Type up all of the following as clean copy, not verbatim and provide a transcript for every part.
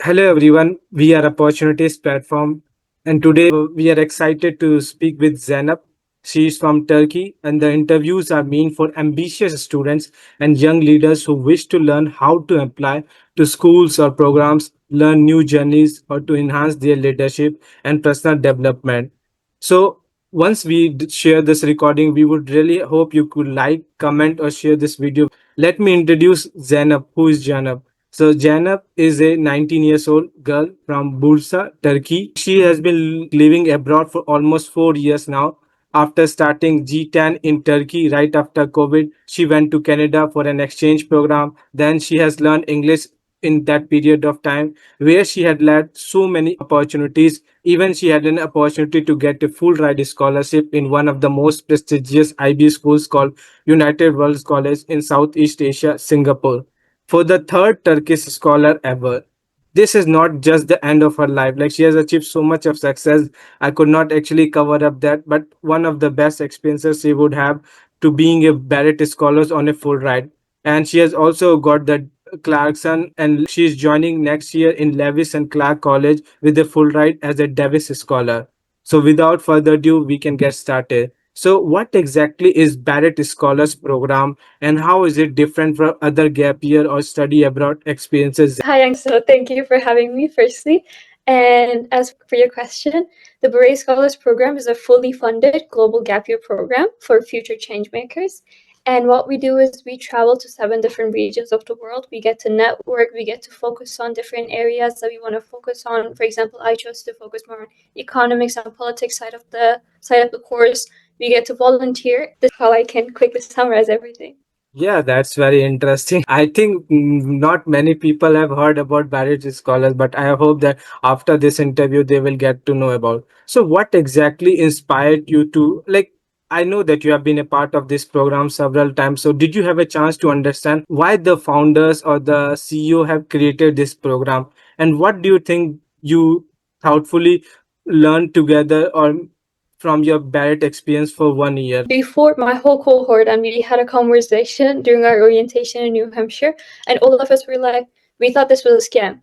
Hello everyone, we are Opportunities Platform and today we are excited to speak with Zeynep. She is from Turkey and the interviews are meant for ambitious students and young leaders who wish to learn how to apply to schools or programs, learn new journeys or to enhance their leadership and personal development. So once share this recording, we would really hope you could like, comment or share this video. Let me introduce Zeynep. Who is Zeynep? So Zeynep is a 19 years old girl from Bursa, Turkey. She has been living abroad for almost 4 years now. After starting G10 in Turkey right after COVID, she went to Canada for an exchange program. Then she has learned English in that period of time where she had led so many opportunities. Even she had an opportunity to get a full ride scholarship in one of the most prestigious IB schools called United World College in Southeast Asia, Singapore for the third Turkish scholar ever. This is not just the end of her life. Like she has achieved so much of success. I could not actually cover up that, but one of the best experiences she would have to being a Baret Scholars on a full ride. And she has also got the Clarkson and she is joining next year in Lewis and Clark College with a full ride as a Davis scholar. So without further ado, we can get started. So what exactly is Baret Scholars Program and how is it different from other gap year or study abroad experiences? Hi, so thank you for having me, firstly. And as for your question, the Baret Scholars Program is a fully funded global gap year program for future changemakers. And what we do is we travel to 7 different regions of the world. We get to network, we get to focus on different areas that we want to focus on. For example, I chose to focus more on economics and politics side of the course. We get to volunteer. This is how I can quickly summarize everything. Yeah, that's very interesting. I think not many people have heard about Baret Scholars, but I hope that after this interview they will get to know about. So, what exactly inspired you to like? I know that you have been a part of this program several times. So, did you have a chance to understand why the founders or the CEO have created this program, and what do you think you thoughtfully learned together or from your Barrett experience for 1 year? Before my whole cohort, and we had a conversation during our orientation in New Hampshire, and all of us were like, we thought this was a scam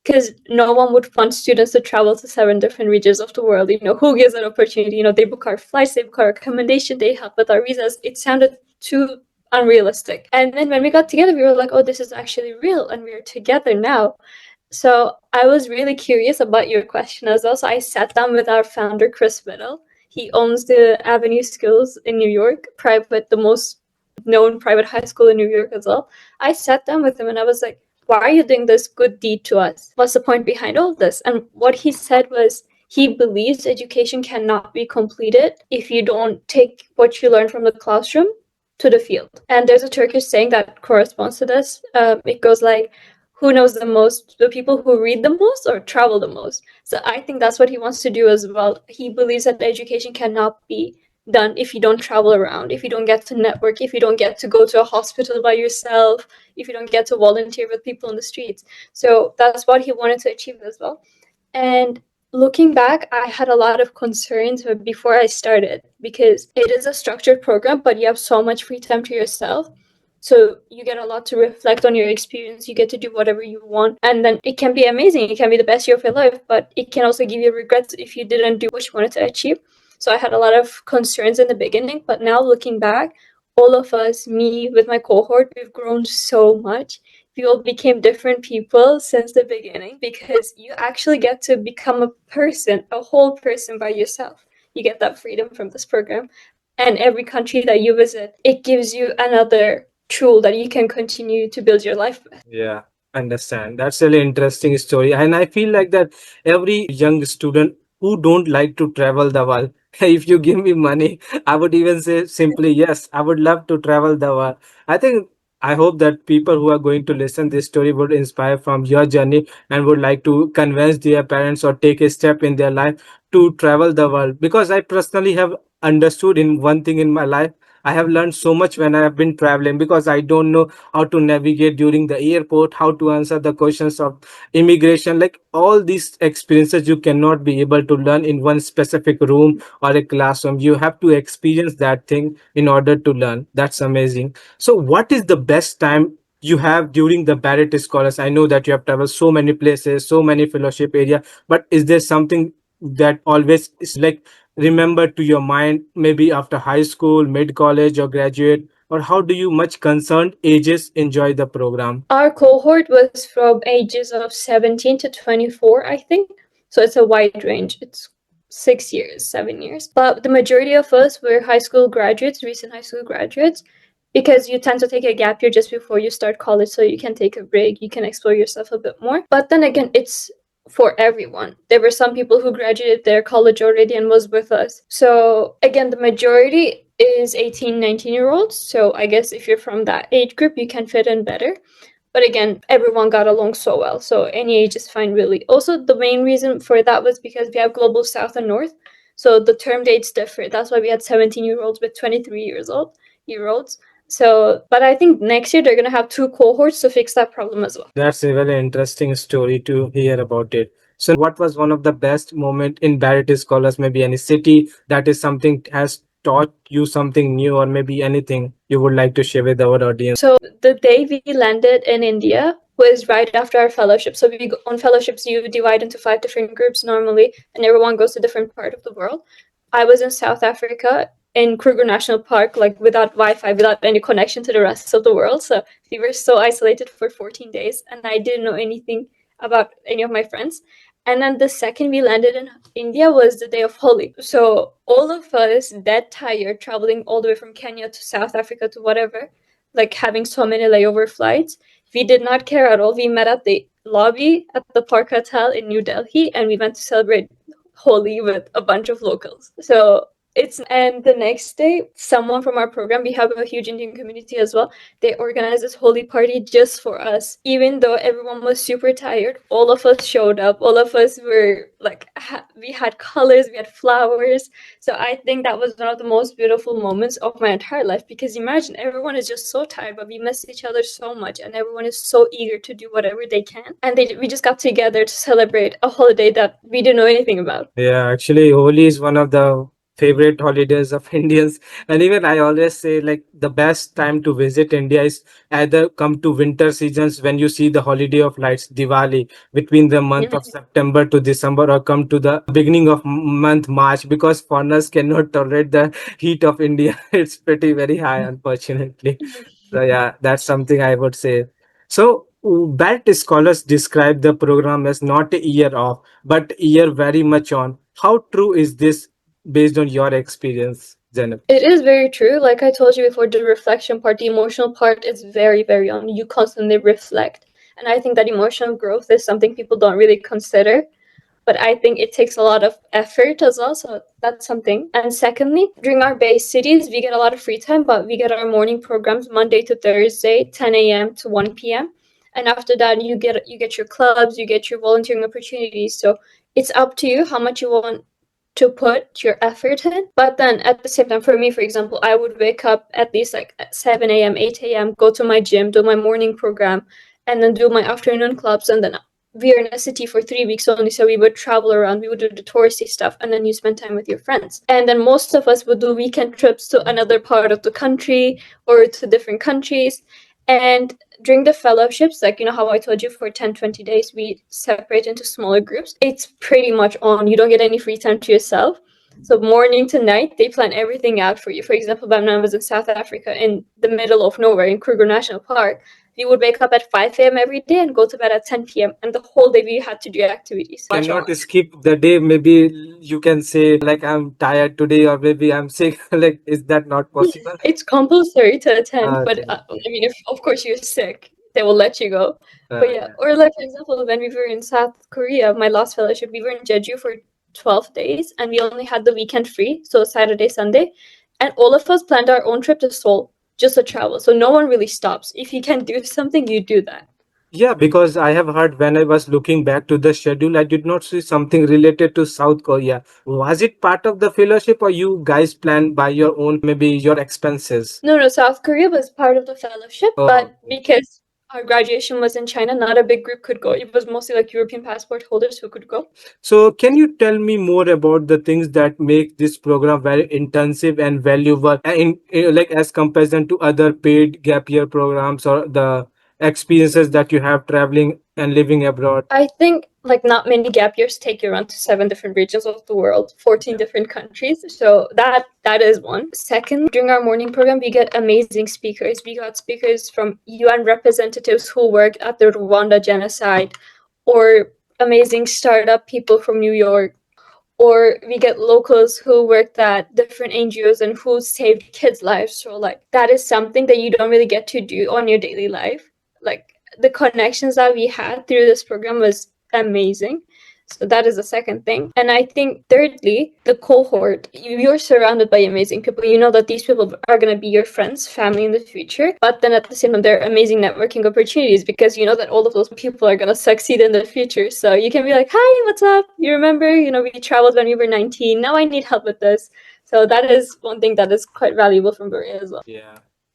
because no one would fund students to travel to 7 different regions of the world. Who gives that opportunity? They book our flights, they book our accommodation, they help with our visas. It sounded too unrealistic. And then when we got together, we were like, oh, this is actually real, and we're together now. So I was really curious about your question as well. So I sat down with our founder, Chris Whittle. He owns the Avenue Schools in New York, the most known private high school in New York as well. I sat down with him and I was like, why are you doing this good deed to us? What's the point behind all this? And what he said was, he believes education cannot be completed if you don't take what you learn from the classroom to the field. And there's a Turkish saying that corresponds to this. It goes like, who knows the most, the people who read the most or travel the most. So I think that's what he wants to do as well. He believes that education cannot be done if you don't travel around, if you don't get to network, if you don't get to go to a hospital by yourself, if you don't get to volunteer with people on the streets. So that's what he wanted to achieve as well. And looking back, I had a lot of concerns before I started because it is a structured program, but you have so much free time to yourself. So you get a lot to reflect on your experience. You get to do whatever you want. And then it can be amazing. It can be the best year of your life, but it can also give you regrets if you didn't do what you wanted to achieve. So I had a lot of concerns in the beginning, but now looking back, all of us, me with my cohort, we've grown so much. We all became different people since the beginning because you actually get to become a person, a whole person by yourself. You get that freedom from this program. And every country that you visit, it gives you another tool that you can continue to build your life with. Yeah, understand. That's a really interesting story. And I feel like that every young student who don't like to travel the world, if you give me money, I would even say simply, yes, I would love to travel the world. I think I hope that people who are going to listen this story would inspire from your journey and would like to convince their parents or take a step in their life to travel the world. Because I personally have understood in one thing in my life. I have learned so much when I have been traveling because I don't know how to navigate during the airport, how to answer the questions of immigration. Like all these experiences, you cannot be able to learn in one specific room or a classroom. You have to experience that thing in order to learn. That's amazing. So, what is the best time you have during the Baret Scholars? I know that you have traveled so many places, so many fellowship area, but is there something that always is like remember to your mind, maybe after high school, mid college, or graduate? Or how do you much concerned ages enjoy the program? Our cohort was from ages of 17 to 24, I think. So it's a wide range. It's 6 years, 7 years. But the majority of us were high school graduates, recent high school graduates, because you tend to take a gap year just before you start college, so you can take a break, you can explore yourself a bit more. But then again, it's for everyone. There were some people who graduated their college already and was with us. So again, the majority is 18, 19-year-olds. So I guess if you're from that age group, you can fit in better. But again, everyone got along so well. So any age is fine, really. Also, the main reason for that was because we have global South and North. So the term dates differ. That's why we had 17-year-olds with 23-year-olds. So, but I think next year they're going to have two cohorts to fix that problem as well. That's a very interesting story to hear about it. So, what was one of the best moment in Baret Scholars? Maybe any city that is something has taught you something new, or maybe anything you would like to share with our audience? So the day we landed in India was right after our fellowship. So we on fellowships, you divide into 5 different groups normally, and everyone goes to a different part of the world. I was in South Africa in Kruger National Park, like without Wi-Fi, without any connection to the rest of the world. So we were so isolated for 14 days, and I didn't know anything about any of my friends. And then the second we landed in India was the day of Holi. So all of us, dead tired, traveling all the way from Kenya to South Africa to whatever, like having so many layover flights, we did not care at all. We met at the lobby at the Park Hotel in New Delhi, and we went to celebrate Holi with a bunch of locals. So and the next day, someone from our program, we have a huge Indian community as well, they organized this Holi party just for us. Even though everyone was super tired, all of us showed up. All of us were like, we had colors, we had flowers. So I think that was one of the most beautiful moments of my entire life, because imagine everyone is just so tired, but we miss each other so much, and everyone is so eager to do whatever they can. And we just got together to celebrate a holiday that we didn't know anything about. Yeah, actually, Holi is one of the favorite holidays of Indians. And even I always say, like, the best time to visit India is either come to winter seasons when you see the holiday of lights, Diwali, between the month of September to December, or come to the beginning of month March, because foreigners cannot tolerate the heat of India. It's pretty very high, unfortunately. So yeah, that's something I would say. So BAT scholars describe the program as not a year off, but a year very much on. How true is this based on your experience, Zeynep? It is very true. Like I told you before, the reflection part, the emotional part is very, very on. You constantly reflect. And I think that emotional growth is something people don't really consider. But I think it takes a lot of effort as well. So that's something. And secondly, during our base cities, we get a lot of free time, but we get our morning programs Monday to Thursday, 10 a.m. to 1 p.m. And after that, you get your clubs, you get your volunteering opportunities. So it's up to you how much you want to put your effort in. But then at the same time, for me, for example, I would wake up at least like at 7 a.m., 8 a.m., go to my gym, do my morning program, and then do my afternoon clubs. And then we are in a city for 3 weeks only, so we would travel around, we would do the touristy stuff, and then you spend time with your friends. And then most of us would do weekend trips to another part of the country or to different countries. And during the fellowships, like, you know how I told you for 10, 20 days, we separate into smaller groups. It's pretty much on. You don't get any free time to yourself. So morning to night, they plan everything out for you. For example, when I was in South Africa, in the middle of nowhere, in Kruger National Park, we would wake up at 5 a.m. every day and go to bed at 10 p.m. And the whole day we had to do activities. Cannot skip the day. Maybe you can say, like, I'm tired today, or maybe I'm sick. Like, is that not possible? It's compulsory to attend, but Okay. I mean, if of course you're sick, they will let you go. But yeah, Yeah. or like for example, when we were in South Korea, my last fellowship, we were in Jeju for 12 days, and we only had the weekend free, so Saturday, Sunday, and all of us planned our own trip to Seoul just to travel. So no one really stops. If you can do something, you do that. Yeah, because I have heard when I was looking back to the schedule, I did not see something related to South Korea. Was it part of the fellowship, or you guys planned by your own, maybe your expenses? No, South Korea was part of the fellowship, Oh, but okay. because our graduation was in China, not a big group could go. It was mostly like European passport holders who could go. So, can you tell me more about the things that make this program very intensive and valuable, like as comparison to other paid gap year programs or the experiences that you have traveling and living abroad? I think like not many gap years take you around to 7 different regions of the world, 14 different countries. So that is one. Second, during our morning program, we get amazing speakers. We got speakers from UN representatives who worked at the Rwanda genocide, or amazing startup people from New York, or we get locals who worked at different NGOs and who saved kids' lives. So like that is something that you don't really get to do on your daily life. Like the connections that we had through this program was amazing. So that is the second thing. And I think thirdly, the cohort. You're surrounded by amazing people. You know that these people are going to be your friends, family in the future. But then at the same time, they're amazing networking opportunities because you know that all of those people are going to succeed in the future. So you can be like, hi, what's up? You remember, we traveled when we were 19. Now I need help with this. So that is one thing that is quite valuable from Baret as well.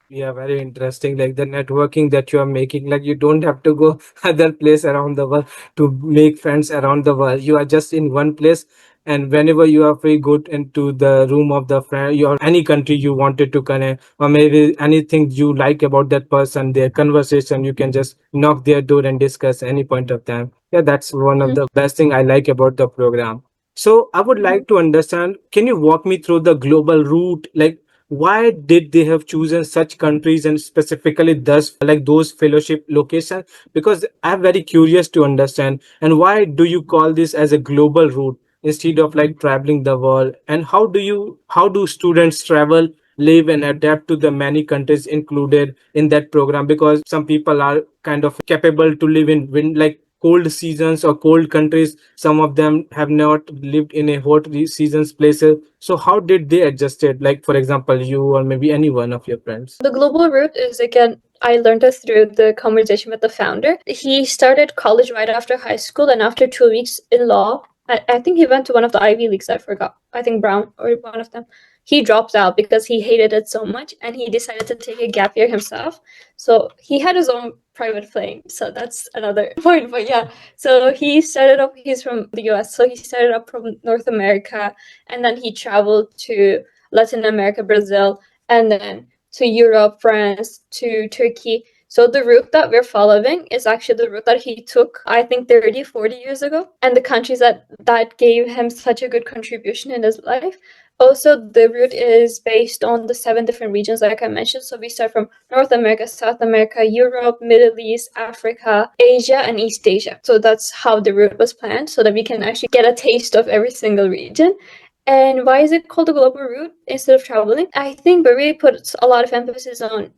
Yeah, very interesting. Like the networking that you are making, like you don't have to go other place around the world to make friends around the world. You are just in one place, and whenever you are free, go into the room of the friend, your any country you wanted to connect, or maybe anything you like about that person, their conversation, you can just knock their door and discuss any point of time. Yeah, that's one of the best thing I like about the program. So I would like to understand, can you walk me through the global route? Like why did they have chosen such countries and specifically thus like those fellowship locations? Because I'm very curious to understand, and why do you call this as a global route instead of like traveling the world? And how do students travel, live and adapt to the many countries included in that program? Because some people are kind of capable to live in like cold seasons or cold countries. Some of them have not lived in a hot seasons places. So how did they adjust it? Like for example, you or maybe any one of your friends. The global route is, again, I learned it through the conversation with the founder. He started college right after high school, and after 2 weeks in law, I think he went to one of the Ivy Leagues. I forgot. I think Brown or one of them. He dropped out because he hated it so much, and he decided to take a gap year himself. So he had his own private plane. So that's another point. But yeah, so he started up. He's from the US, so he started up from North America, and then he traveled to Latin America, Brazil, and then to Europe, France, to Turkey. So the route that we're following is actually the route that he took, I think 30, 40 years ago. And the countries that gave him such a good contribution in his life. Also, the route is based on the 7 different regions, like I mentioned. So we start from North America, South America, Europe, Middle East, Africa, Asia, and East Asia. So that's how the route was planned, so that we can actually get a taste of every single region. And why is it called a global route instead of traveling? I think Baret puts a lot of emphasis on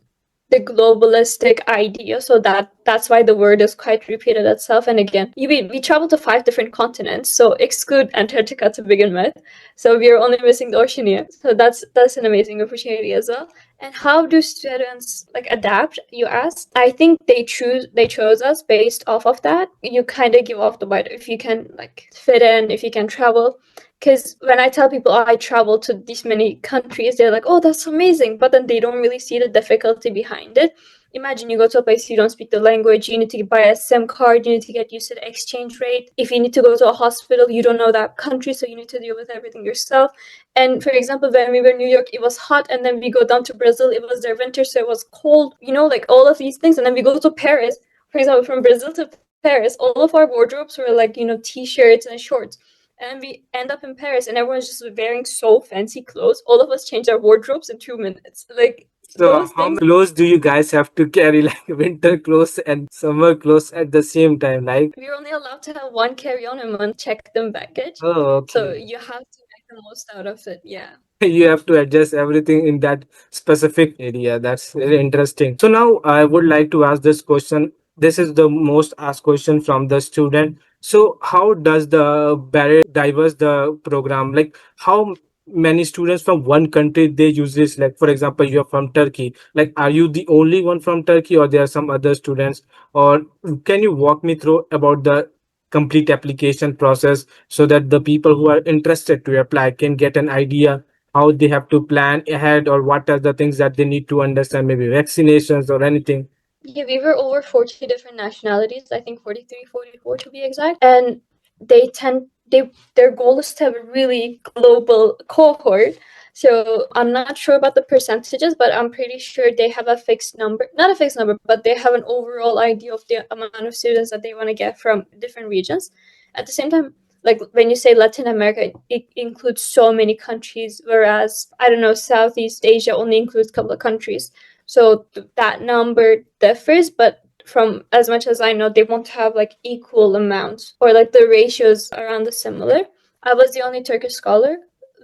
the globalistic idea, so that's why the word is quite repeated itself. And again, we travel to 5 different continents, so exclude Antarctica to begin with. So we are only missing the Oceania. So that's an amazing opportunity as well. And how do students like adapt, you asked? I think they chose us based off of that. You kind of give off the bite if you can like fit in, if you can travel. Because when I tell people, I travel to these many countries, they're like, oh, that's amazing. But then they don't really see the difficulty behind it. Imagine you go to a place you don't speak the language, you need to buy a SIM card, you need to get used to the exchange rate. If you need to go to a hospital, you don't know that country, so you need to deal with everything yourself. And for example, when we were in New York, it was hot, and then we go down to Brazil, it was their winter, so it was cold, like all of these things. And then we go to Paris, for example, from Brazil to Paris, all of our wardrobes were like, t-shirts and shorts. And we end up in Paris, and everyone's just wearing so fancy clothes. All of us change our wardrobes in 2 minutes. Like, So those how things. many clothes do you guys have to carry, like winter clothes and summer clothes at the same time? Like, We're only allowed to have one carry-on and one checked-in baggage. oh, So okay. you have to make the most out of it. Yeah. You have to adjust everything in that specific area. That's very interesting. So now I would like to ask this question. This is the most asked question from the student. So how does the Barrett diverse the program? Like how many students from one country they use this? Like for example, you're from Turkey. Like are you the only one from Turkey, or there are some other students? Or can you walk me through about the complete application process so that the people who are interested to apply can get an idea how they have to plan ahead, or what are the things that they need to understand, maybe vaccinations or anything? Yeah, we were over 40 different nationalities, I think 43, 44 to be exact. And their goal is to have a really global cohort. So I'm not sure about the percentages, but I'm pretty sure they have a fixed number, not a fixed number, but they have an overall idea of the amount of students that they want to get from different regions. At the same time, like when you say Latin America, it includes so many countries, whereas I don't know, Southeast Asia only includes a couple of countries. So that number differs, but from as much as I know, they won't have like equal amounts, or like the ratios around the similar. I was the only Turkish scholar.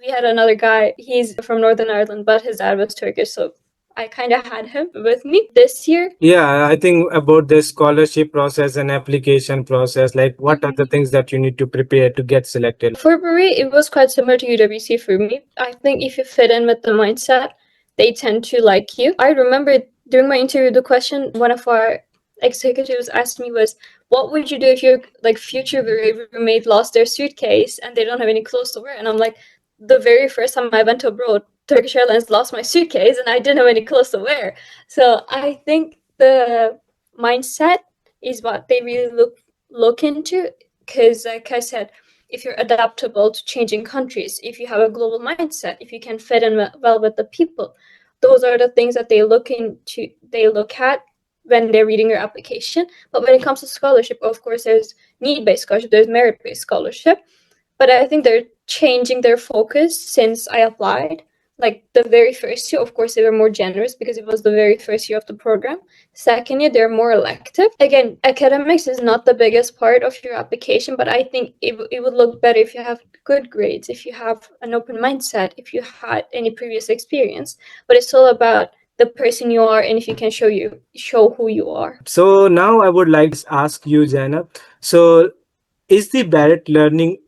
We had another guy, he's from Northern Ireland, but his dad was Turkish, so I kind of had him with me this year. Yeah, I think about the scholarship process and application process, like what are the things that you need to prepare to get selected? For Baret, it was quite similar to UWC for me. I think if you fit in with the mindset, they tend to like you. I remember during my interview, the question one of our executives asked me was, what would you do if your like future roommate lost their suitcase and they don't have any clothes to wear? And I'm like, the very first time I went abroad, Turkish Airlines lost my suitcase and I didn't have any clothes to wear. So I think the mindset is what they really look into, because like I said, if you're adaptable to changing countries, if you have a global mindset, if you can fit in well with the people, those are the things that they look at when they're reading your application. But when it comes to scholarship, of course, there's need-based scholarship, there's merit-based scholarship. But I think they're changing their focus since I applied. Like the very first year, of course, they were more generous because it was the very first year of the program. Second year, they're more elective. Again, academics is not the biggest part of your application, but I think it would look better if you have good grades, if you have an open mindset, if you had any previous experience. But it's all about the person you are and if you can show who you are. So now I would like to ask you, Zainab. So is the Baret learning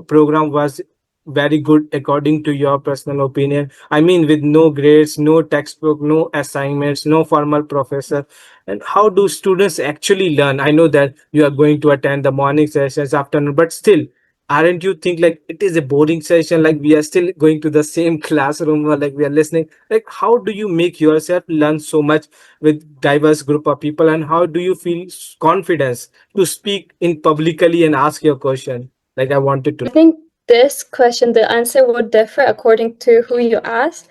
program was very good according to your personal opinion? I mean, with no grades, no textbook, no assignments, no formal professor. And how do students actually learn? I know that you are going to attend the morning sessions, afternoon, but still, aren't you think like it is a boring session? Like we are still going to the same classroom, or like we are listening. Like how do you make yourself learn so much with diverse group of people, and how do you feel confidence to speak in publicly and ask your question? Like I wanted to. I think this question, the answer would differ according to who you ask,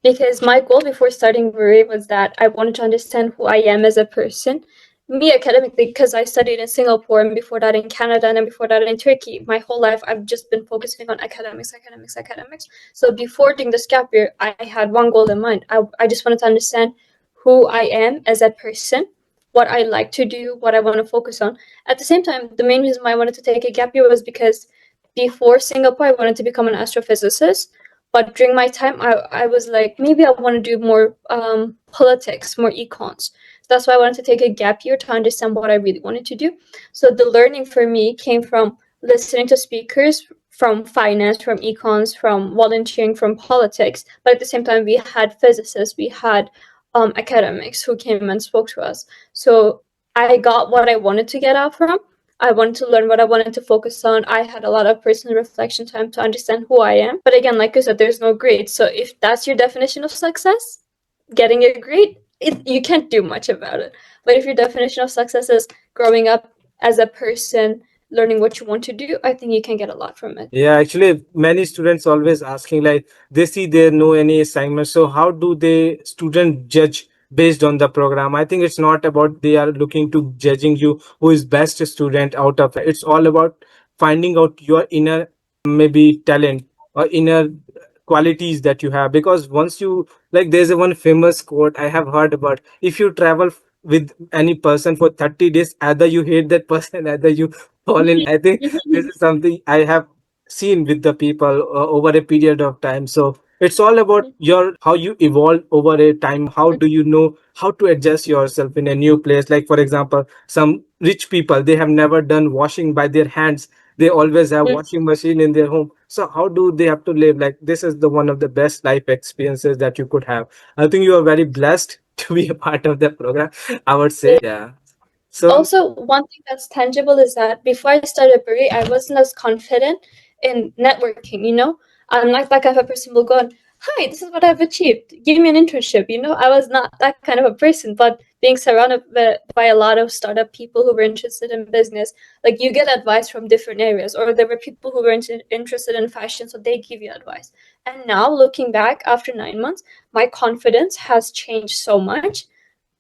because my goal before starting Baret was that I wanted to understand who I am as a person. Me academically, because I studied in Singapore and before that in Canada and then before that in Turkey. My whole life I've just been focusing on academics. So before doing this gap year, I had one goal in mind. I just wanted to understand who I am as a person, what I like to do, what I want to focus on. At the same time, the main reason why I wanted to take a gap year was because before Singapore, I wanted to become an astrophysicist. But during my time, I was like, maybe I want to do more politics, more econs. So that's why I wanted to take a gap year to understand what I really wanted to do. So the learning for me came from listening to speakers from finance, from econs, from volunteering, from politics. But at the same time, we had physicists, we had academics who came and spoke to us. So I got what I wanted to get out from. I wanted to learn what I wanted to focus on. I had a lot of personal reflection time to understand who I am. But again, like I said, there's no grade. So if that's your definition of success, getting a grade, you can't do much about it. But if your definition of success is growing up as a person, learning what you want to do, I think you can get a lot from it. Yeah, actually, many students always asking like they see there no any assignment. So how do they student judge based on the program? I think it's not about they are looking to judging you who is best student out of it. It's all about finding out your inner maybe talent or inner qualities that you have. Because once you like, there's a one famous quote I have heard about: if you travel with any person for 30 days, either you hate that person, either you fall in. I think this is something I have seen with the people over a period of time. So it's all about your how you evolve over a time. How do you know how to adjust yourself in a new place? Like for example, some rich people, they have never done washing by their hands. They always have washing machine in their home. So how do they have to live? Like this is the one of the best life experiences that you could have. I think you are very blessed to be a part of the program, I would say. Yeah. So Also, one thing that's tangible is that before I started Baret, I wasn't as confident in networking, I'm not that kind of a person who will go and hi, this is what I've achieved. Give me an internship. I was not that kind of a person, but being surrounded by a lot of startup people who were interested in business, like you get advice from different areas, or there were people who were interested in fashion, so they give you advice. And now looking back after 9 months, my confidence has changed so much.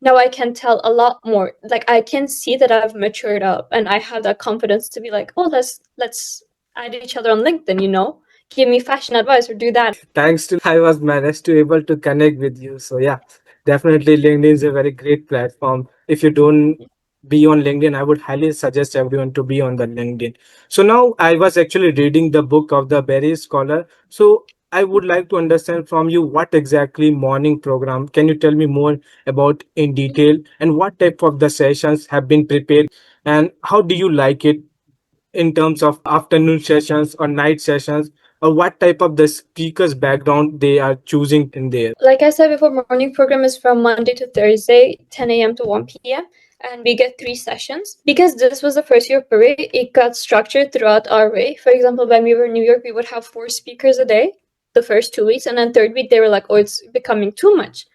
Now I can tell a lot more. Like I can see that I've matured up and I have that confidence to be like, oh, let's add each other on LinkedIn. Give me fashion advice or do that. Thanks to I was managed to able to connect with you. So yeah, definitely LinkedIn is a very great platform. If you don't be on LinkedIn, I would highly suggest everyone to be on the LinkedIn. So now I was actually reading the book of the Baret Scholar. So I would like to understand from you what exactly morning program. Can you tell me more about in detail and what type of the sessions have been prepared and how do you like it in terms of afternoon sessions or night sessions, or what type of the speaker's background they are choosing in there? Like I said before, morning program is from Monday to Thursday, 10 a.m. to 1 p.m. And we get 3 sessions. Because this was the first year of Baret, it got structured throughout our way. For example, when we were in New York, we would have 4 speakers a day the first 2 weeks. And then third week, they were like, oh, it's becoming too much.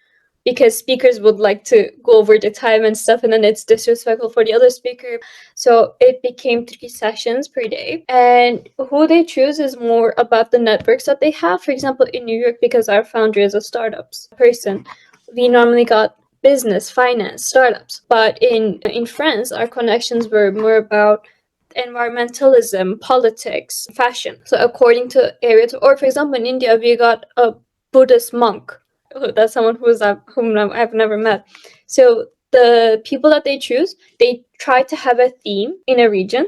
Because speakers would like to go over the time and stuff, and then it's disrespectful for the other speaker. So it became 3 sessions per day. And who they choose is more about the networks that they have. For example, in New York, because our founder is a startups person, we normally got business, finance, startups. But in France, our connections were more about environmentalism, politics, fashion. So according to area, or for example, in India, we got a Buddhist monk. That's someone whom I've never met. So the people that they choose, they try to have a theme in a region.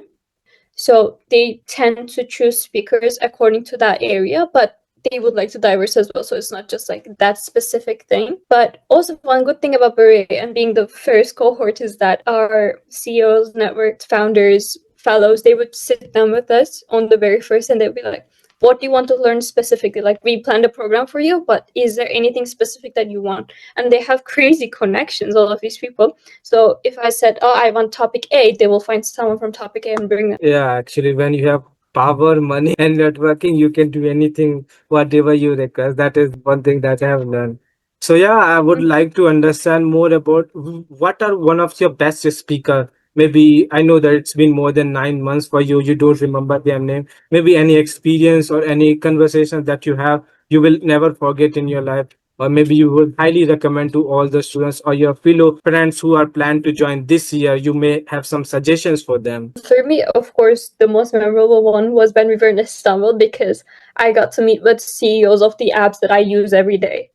So they tend to choose speakers according to that area, but they would like to diverse as well. So it's not just like that specific thing. But also one good thing about Baret and being the first cohort is that our CEOs, network founders, fellows, they would sit down with us on the very first and they'd be like, what do you want to learn specifically? Like we planned a program for you, but is there anything specific that you want? And they have crazy connections, all of these people. So if I said, oh, I want topic A, they will find someone from topic A and bring them. Yeah, actually, when you have power, money, and networking, you can do anything, whatever you request. That is one thing that I have learned. So yeah, I would like to understand more about what are one of your best speaker. Maybe I know that it's been more than 9 months for you. You don't remember their name. Maybe any experience or any conversation that you have, you will never forget in your life. Or maybe you would highly recommend to all the students or your fellow friends who are planned to join this year. You may have some suggestions for them. For me, of course, the most memorable one was when we were in Istanbul because I got to meet with CEOs of the apps that I use every day.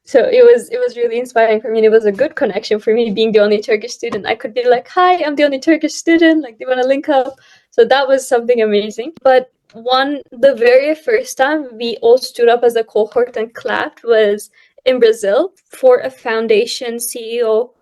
So it was really inspiring for me. And it was a good connection for me being the only Turkish student. I could be like, "Hi, I'm the only Turkish student. Like, do you want to link up?" So that was something amazing. But the very first time we all stood up as a cohort and clapped was in Brazil for a foundation CEO.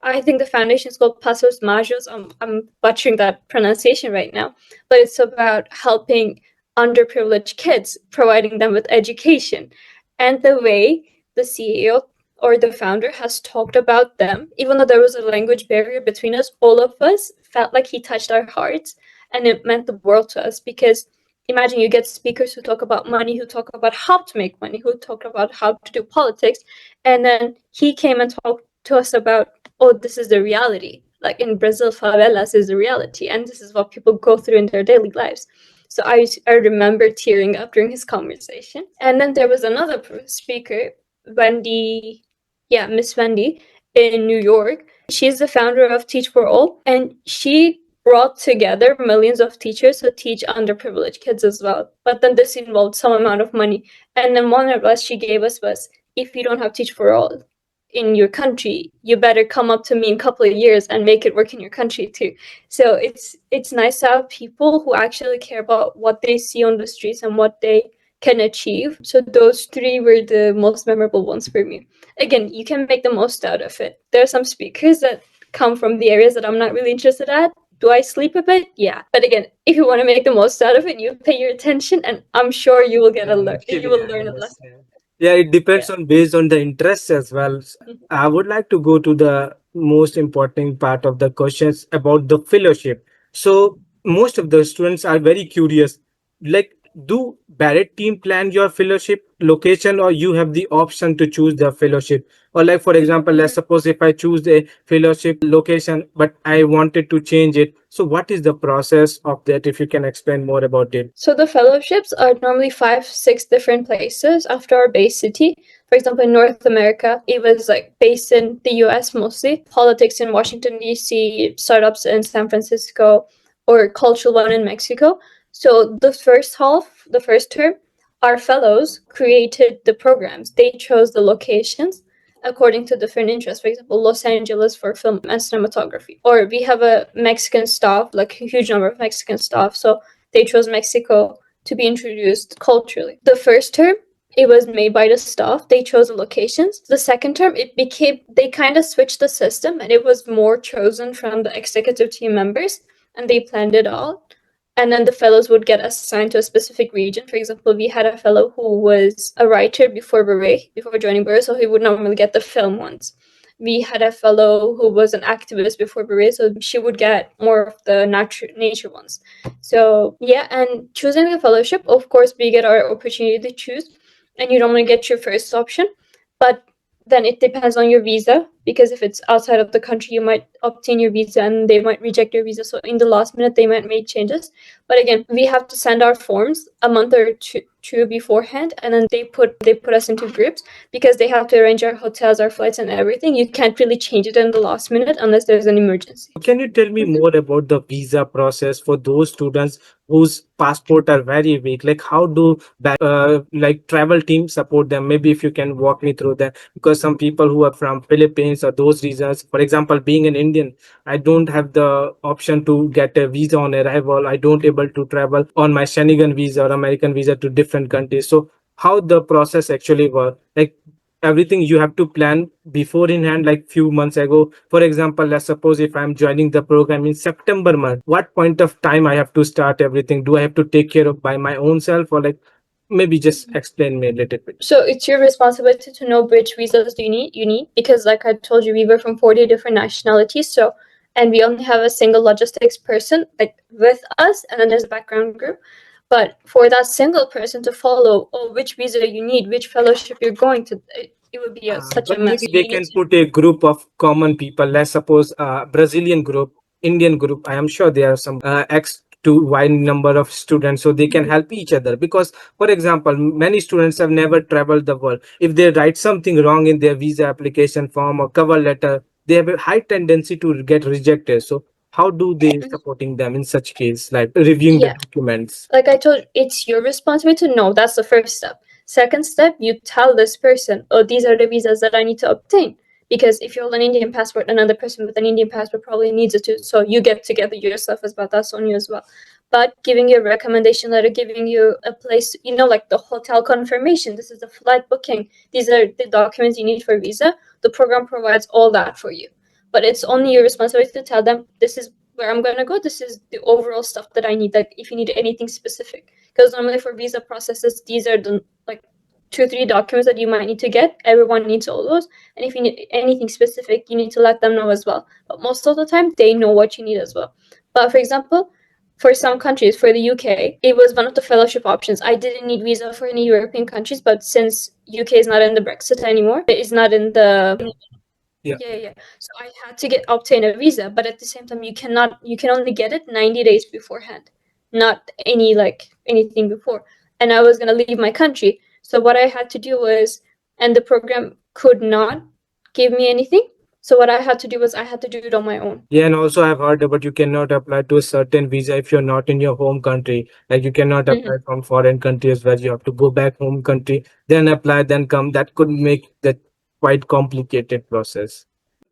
I think the foundation is called Passos Majos. I'm butchering that pronunciation right now, but it's about helping underprivileged kids, providing them with education. And the way the CEO or the founder has talked about them, even though there was a language barrier between us, all of us felt like he touched our hearts and it meant the world to us because imagine you get speakers who talk about money, who talk about how to make money, who talk about how to do politics, and then he came and talked to us about, oh, this is the reality. Like in Brazil, favelas is the reality, and this is what people go through in their daily lives. So I remember tearing up during his conversation. And then there was another speaker, Wendy, yeah, Miss Wendy in New York. She's the founder of Teach for All, and she brought together millions of teachers to teach underprivileged kids as well. But then this involved some amount of money. And then one advice she gave us was, if you don't have Teach for All in your country, you better come up to me in a couple of years and make it work in your country too. So it's nice to have people who actually care about what they see on the streets and what they can achieve. So those three were the most memorable ones for me. Again, you can make the most out of it. There are some speakers that come from the areas that I'm not really interested at. Do I sleep a bit? Yeah. But again, if you want to make the most out of it, you pay your attention and I'm sure you will get you will learn a lesson. Yeah, it depends on based on the interests as well. I would like to go to the most important part of the questions about the fellowship. So most of the students are very curious. Like, do Baret team plan your fellowship location, or you have the option to choose the fellowship? Or like, for example, let's suppose if I choose a fellowship location, but I wanted to change it. So what is the process of that? If you can explain more about it. So the fellowships are normally 5, 6 different places after our base city. For example, in North America, it was like based in the US mostly, politics in Washington, D.C., startups in San Francisco, or cultural one in Mexico. So the first half, the first term, our fellows created the programs. They chose the locations according to different interests. For example, Los Angeles for film and cinematography. Or we have a Mexican staff, like a huge number of Mexican staff. So they chose Mexico to be introduced culturally. The first term, it was made by the staff. They chose the locations. The second term, they kind of switched the system, and it was more chosen from the executive team members, and they planned it all. And then the fellows would get assigned to a specific region. For example, we had a fellow who was a writer before joining Bursa, so he would normally get the film ones. We had a fellow who was an activist before Baret, so she would get more of the nature ones. So yeah, and choosing the fellowship, of course, we get our opportunity to choose, and you normally get your first option, but then it depends on your visa, because if it's outside of the country, you might obtain your visa and they might reject your visa. So in the last minute, they might make changes. But again, we have to send our forms a month or two beforehand, and then they put us into groups, because they have to arrange our hotels, our flights, and everything. You can't really change it in the last minute unless there's an emergency. Can you tell me more about the visa process for those students whose passport are very weak? Like, how do like travel teams support them? Maybe if you can walk me through that, because some people who are from Philippines or those regions, for example, being an Indian, I don't have the option to get a visa on arrival. I don't able to travel on my Schengen visa or American visa to different countries. So how the process actually work? Like, everything you have to plan before in hand, like few months ago. For example, let's suppose if I'm joining the program in September month, what point of time I have to start everything? Do I have to take care of by my own self, or like, maybe just explain me a little bit. So it's your responsibility to know which visas do you need, because like I told you, we were from 40 different nationalities. So, and we only have a single logistics person like with us, and then there's a background group. But for that single person to follow, oh, which visa you need, which fellowship you're going to, it would be such a But mess. maybe they can put a group of common people. Let's suppose Brazilian group, Indian group. I am sure there are some X to Y number of students, so they can help each other. Because, for example, many students have never traveled the world. If they write something wrong in their visa application form or cover letter, they have a high tendency to get rejected. So how do they supporting them in such case, like reviewing the documents? Like I told you, it's your responsibility to know. That's the first step. Second step, you tell this person, oh, these are the visas that I need to obtain. Because if you hold an Indian passport, another person with an Indian passport probably needs it too. So you get together yourself as well. That's on you as well. But giving you a recommendation letter, giving you a place, like the hotel confirmation, this is the flight booking, these are the documents you need for visa. The program provides all that for you. But it's only your responsibility to tell them, this is where I'm gonna go. This is the overall stuff that I need. Like if you need anything specific, because normally for visa processes, these are the like 2-3 documents that you might need to get. Everyone needs all those, and if you need anything specific, you need to let them know as well. But most of the time, they know what you need as well. But for example, for some countries, for the UK, it was one of the fellowship options. I didn't need visa for any European countries, but since UK is not in the Brexit anymore, it is not in the yeah. So I had to obtain a visa, but at the same time, you can only get it 90 days beforehand, not anything before. And I was gonna leave my country, so what I had to do was, and the program could not give me anything. So what I had to do was I had to do it on my own. Yeah, and also I've heard about you cannot apply to a certain visa if you're not in your home country. Like you cannot apply from foreign countries where you have to go back home country, then apply, then come. That could make that quite complicated process.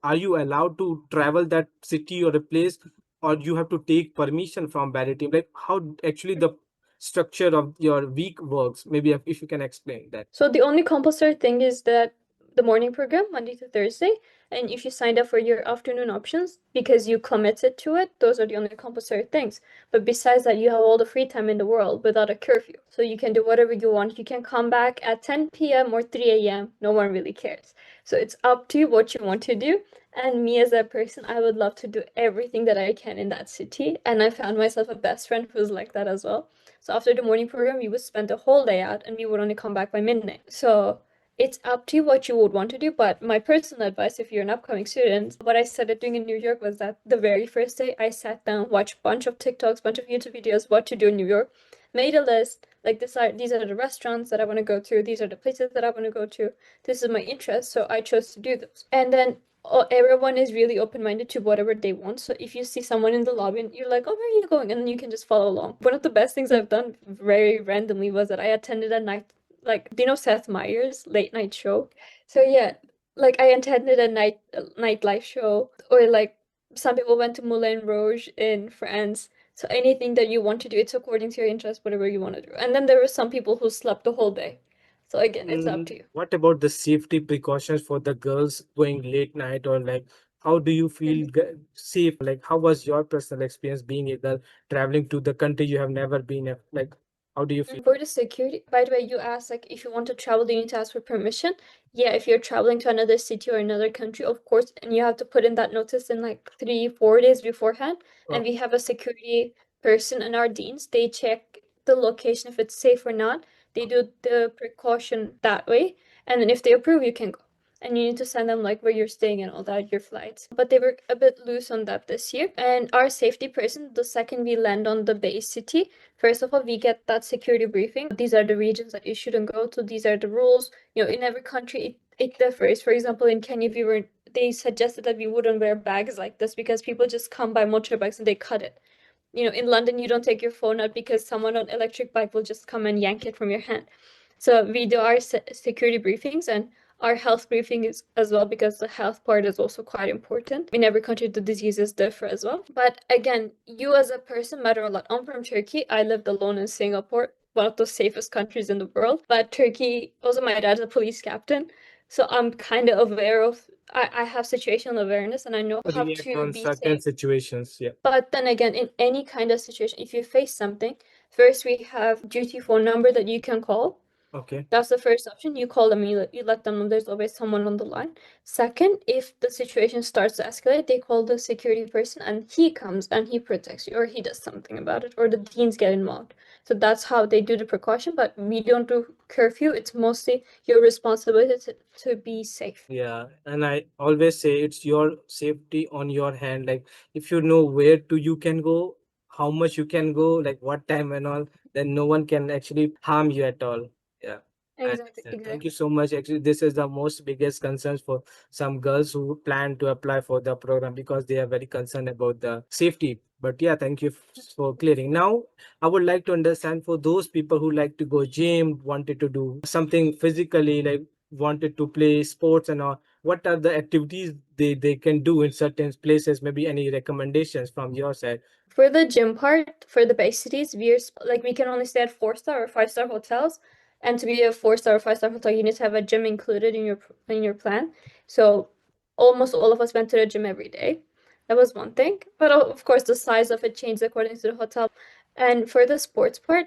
Are you allowed to travel that city or a place, or you have to take permission from Baret team? Like how actually the structure of your week works? Maybe if you can explain that. So the only compulsory thing is that the morning program, Monday to Thursday, and if you signed up for your afternoon options because you committed to it, those are the only compulsory things. But besides that, you have all the free time in the world without a curfew. So you can do whatever you want. You can come back at 10 p.m. or 3 a.m. No one really cares. So it's up to you what you want to do. And me as a person, I would love to do everything that I can in that city. And I found myself a best friend who was like that as well. So after the morning program, we would spend the whole day out and we would only come back by midnight. So it's up to you what you would want to do. But my personal advice, if you're an upcoming student, what I started doing in New York was that the very first day I sat down, watched a bunch of TikToks, bunch of YouTube videos, what to do in New York, made a list, like these are the restaurants that I want to go to, these are the places that I want to go to, this is my interest, so I chose to do those. And then everyone is really open-minded to whatever they want. So if you see someone in the lobby and you're like, oh, where are you going? And then you can just follow along. One of the best things I've done very randomly was that I attended a night, like, do you know Seth Meyers' late night show? So yeah, like I attended a nightlife show, or like some people went to Moulin Rouge in France. So anything that you want to do, it's according to your interest, whatever you want to do. And then there were some people who slept the whole day. So again, it's up to you. What about the safety precautions for the girls going late night, or like how do you feel safe? Like how was your personal experience being a girl traveling to the country you have never been? Like how do you feel? For the security, by the way, you asked like if you want to travel, do you need to ask for permission? Yeah, if you're traveling to another city or another country, of course, and you have to put in that notice in like 3, 4 days beforehand. And we have a security person and our deans. They check the location if it's safe or not. They do the precaution that way, and then if they approve, you can go. And you need to send them like where you're staying and all that, your flights. But they were a bit loose on that this year. And our safety person, the second we land on the base city, first of all, we get that security briefing. These are the regions that you shouldn't go to. These are the rules. You know, in every country, it differs. For example, in Kenya, they suggested that we wouldn't wear bags like this because people just come by motorbikes and they cut it. You know, in London, you don't take your phone out because someone on electric bike will just come and yank it from your hand. So we do our security briefings, and our health briefing is as well, because the health part is also quite important. In every country, the diseases differ as well. But again, you as a person matter a lot. I'm from Turkey. I lived alone in Singapore, one of the safest countries in the world. But Turkey, also my dad's a police captain. So I'm kind of aware of, I have situational awareness and I know how React to on be certain safe. situations. Yeah. But then again, in any kind of situation, if you face something, first we have duty phone number that you can call. Okay. That's the first option. You call them, you let them know there's always someone on the line. Second, if the situation starts to escalate, they call the security person and he comes and he protects you, or he does something about it, or the deans get involved. So that's how they do the precaution, but we don't do curfew. It's mostly your responsibility to be safe. Yeah, and I always say it's your safety on your hand. Like if you know where to you can go, how much you can go, like what time and all, then no one can actually harm you at all. Yeah. I Exactly, understand. Thank you exactly. so much. Actually, this is the most biggest concerns for some girls who plan to apply for the program because they are very concerned about the safety. But yeah, thank you for clearing. Now, I would like to understand for those people who like to go gym, wanted to do something physically, like wanted to play sports and all, what are the activities they can do in certain places? Maybe any recommendations from your side? For the gym part, for the base cities, we can only stay at 4-star or 5-star hotels. And to be a 4-star or 5-star hotel, you need to have a gym included in your plan. So almost all of us went to the gym every day. That was one thing. But of course, the size of it changed according to the hotel. And for the sports part,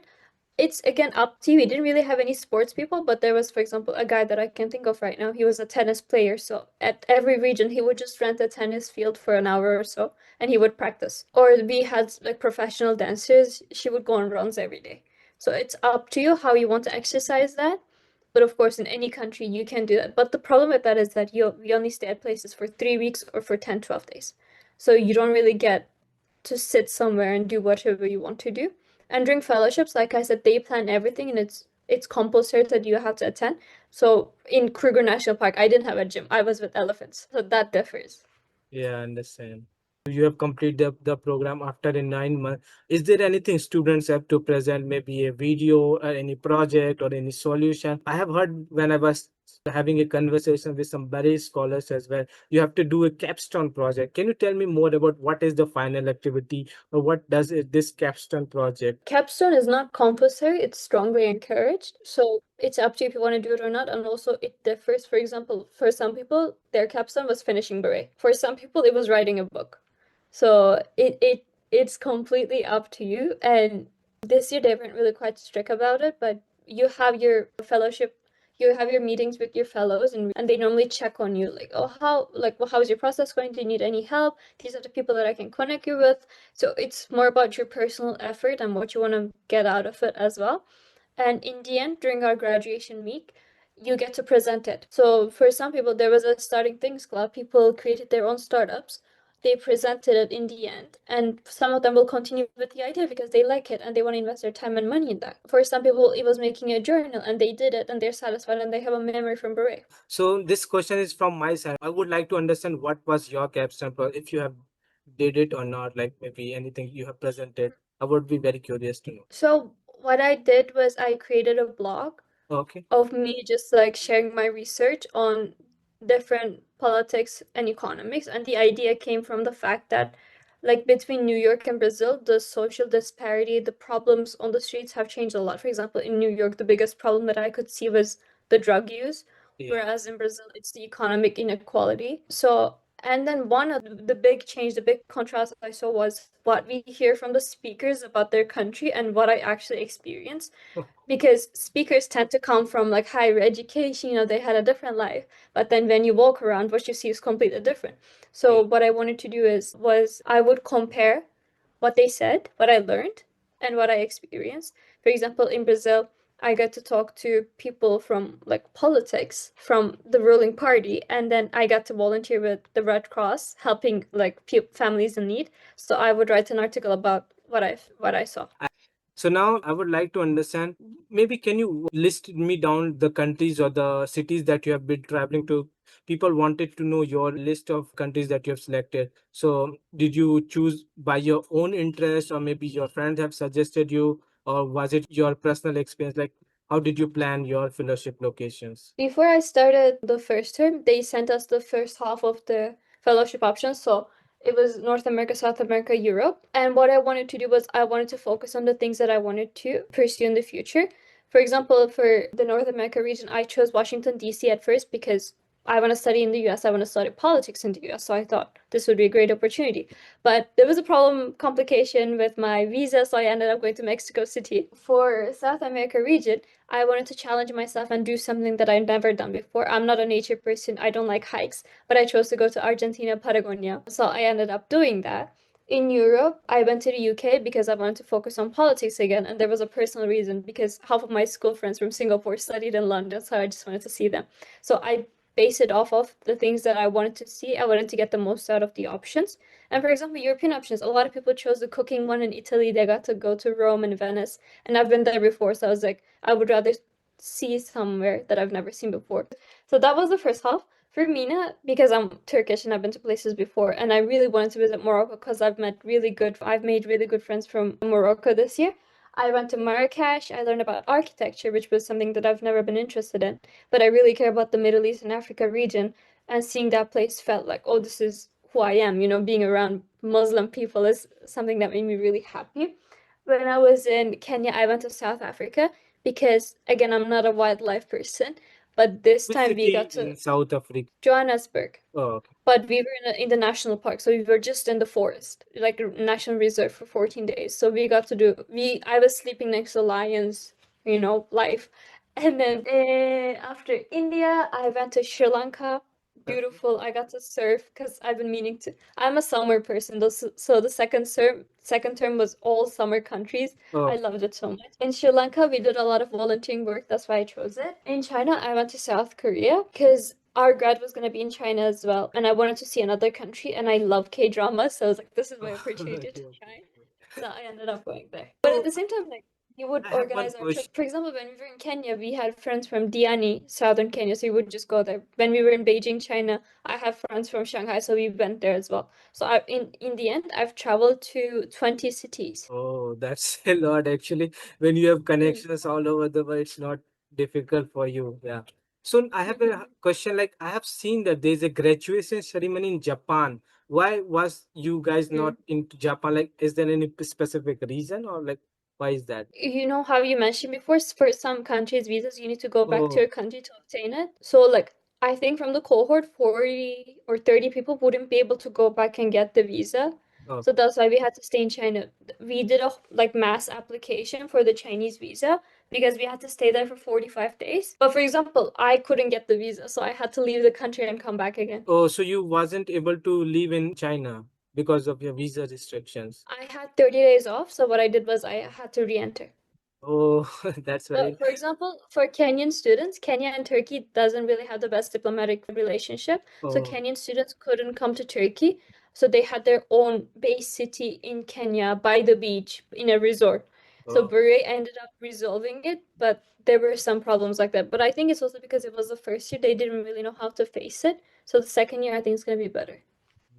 it's again up to you. We didn't really have any sports people, but there was, for example, a guy that I can think of right now. He was a tennis player. So at every region, he would just rent a tennis field for an hour or so and he would practice. Or we had like professional dancers. She would go on runs every day. So it's up to you how you want to exercise that. But of course, in any country, you can do that. But the problem with that is that we only stay at places for 3 weeks or for 10, 12 days. So you don't really get to sit somewhere and do whatever you want to do. And during fellowships, like I said, they plan everything and it's compulsory that you have to attend. So in Kruger National Park, I didn't have a gym. I was with elephants. So that differs. Yeah, I understand. You have completed the program after a 9 month. Is there anything students have to present, maybe a video or any project or any solution? I have heard when I was having a conversation with some Baret scholars as well, you have to do a capstone project. Can you tell me more about what is the final activity or what does this capstone project? Capstone is not compulsory, it's strongly encouraged. So it's up to you if you want to do it or not. And also it differs. For example, for some people, their capstone was finishing Baret. For some people, it was writing a book. So it's completely up to you. And this year they weren't really quite strict about it, but you have your fellowship, you have your meetings with your fellows, and they normally check on you, like, oh, how is your process going? Do you need any help? These are the people that I can connect you with. So it's more about your personal effort and what you want to get out of it as well. And in the end, during our graduation week, you get to present it. So for some people, there was a starting things club. People created their own startups. They presented it in the end, and some of them will continue with the idea because they like it and they want to invest their time and money in that. For some people, it was making a journal and they did it and they're satisfied and they have a memory from Baret. So this question is from my side. I would like to understand what was your capstone project, if you have did it or not, like maybe anything you have presented. I would be very curious to know. So what I did was I created a blog Okay. of me just like sharing my research on different politics and economics. And the idea came from the fact that, like, between New York and Brazil, the social disparity, the problems on the streets have changed a lot. For example, in New York, the biggest problem that I could see was the drug use, Yeah. whereas in Brazil, it's the economic inequality. So, and then one of the big change, the big contrast I saw was what we hear from the speakers about their country and what I actually experienced, because speakers tend to come from like higher education, they had a different life, but then when you walk around, what you see is completely different. So what I wanted to do was I would compare what they said, what I learned, and what I experienced. For example, in Brazil, I got to talk to people from like politics from the ruling party, and then I got to volunteer with the Red Cross, helping like families in need. So I would write an article about what I saw. So now I would like to understand, maybe can you list me down the countries or the cities that you have been traveling to? People wanted to know your list of countries that you have selected. So did you choose by your own interest, or maybe your friends have suggested you, or was it your personal experience? Like, how did you plan your fellowship locations? Before I started the first term, they sent us the first half of the fellowship options. So it was North America, South America, Europe. And what I wanted to do was I wanted to focus on the things that I wanted to pursue in the future. For example, for the North America region, I chose Washington, D.C. at first because I want to study in the US. I want to study politics in the US. So I thought this would be a great opportunity. But there was a complication with my visa. So I ended up going to Mexico City. For South America region, I wanted to challenge myself and do something that I'd never done before. I'm not a nature person. I don't like hikes, but I chose to go to Argentina, Patagonia. So I ended up doing that. In Europe, I went to the UK because I wanted to focus on politics again, and there was a personal reason because half of my school friends from Singapore studied in London, so I just wanted to see them. So I based it off of the things that I wanted to see. I wanted to get the most out of the options. And for example, European options, a lot of people chose the cooking one in Italy. They got to go to Rome and Venice, and I've been there before, so I was like, I would rather see somewhere that I've never seen before. So that was the first half. For Mina, because I'm Turkish and I've been to places before, and I really wanted to visit Morocco because I've made really good friends from Morocco this year. I went to Marrakesh. I learned about architecture, which was something that I've never been interested in, but I really care about the Middle East and Africa region. And seeing that place felt like, oh, this is who I am. Being around Muslim people is something that made me really happy. When I was in Kenya, I went to South Africa because, again, I'm not a wildlife person, but this Which time we city got to in South Africa? Johannesburg. Oh, okay. But we were in the national park, so we were just in the forest, like a national reserve for 14 days. So we got to I was sleeping next to lions, life. And then after India, I went to Sri Lanka. Beautiful. I got to surf because I've been meaning to. I'm a summer person, though, so the second term was all summer countries. I Oh, loved it so much. In Sri Lanka, we did a lot of volunteering work. That's why I chose it. In China, I went to South Korea because our grad was going to be in China as well. And I wanted to see another country. And I love K-drama. So I was like, this is my opportunity to okay. shine. So I ended up going there. But at So the same time, like, you would I have one organize our question. trips. For example, when we were in Kenya, we had friends from Diani, southern Kenya, so we would just go there. When we were in Beijing, China, I have friends from Shanghai, so we went there as well. So in the end, I've traveled to 20 cities. Oh, that's a lot actually. When you have Mm. connections all over the world, it's not difficult for you. Yeah. So I have a question. Like, I have seen that there's a graduation ceremony in Japan. Why was you guys not in Japan? Like, is there any specific reason, or like why is that? You know how you mentioned before, for some countries' visas, you need to go back to Oh, your country to obtain it. So, like, I think from the cohort, 40 or 30 people wouldn't be able to go back and get the visa. Oh, So that's why we had to stay in China. We did a like mass application for the Chinese visa because we had to stay there for 45 days. But for example, I couldn't get the visa, so I had to leave the country and come back again. oh, so you wasn't able to live in China because of your visa restrictions. I had 30 days off, so what I did was I had to re-enter. Oh, that's But very. for example, for Kenyan students, Kenya and Turkey doesn't really have the best diplomatic relationship. So Oh, Kenyan students couldn't come to Turkey. So they had their own base city in Kenya by the beach in a resort. So oh. Baret ended up resolving it, but there were some problems like that. But I think it's also because it was the first year, they didn't really know how to face it. So the second year, I think it's going to be better.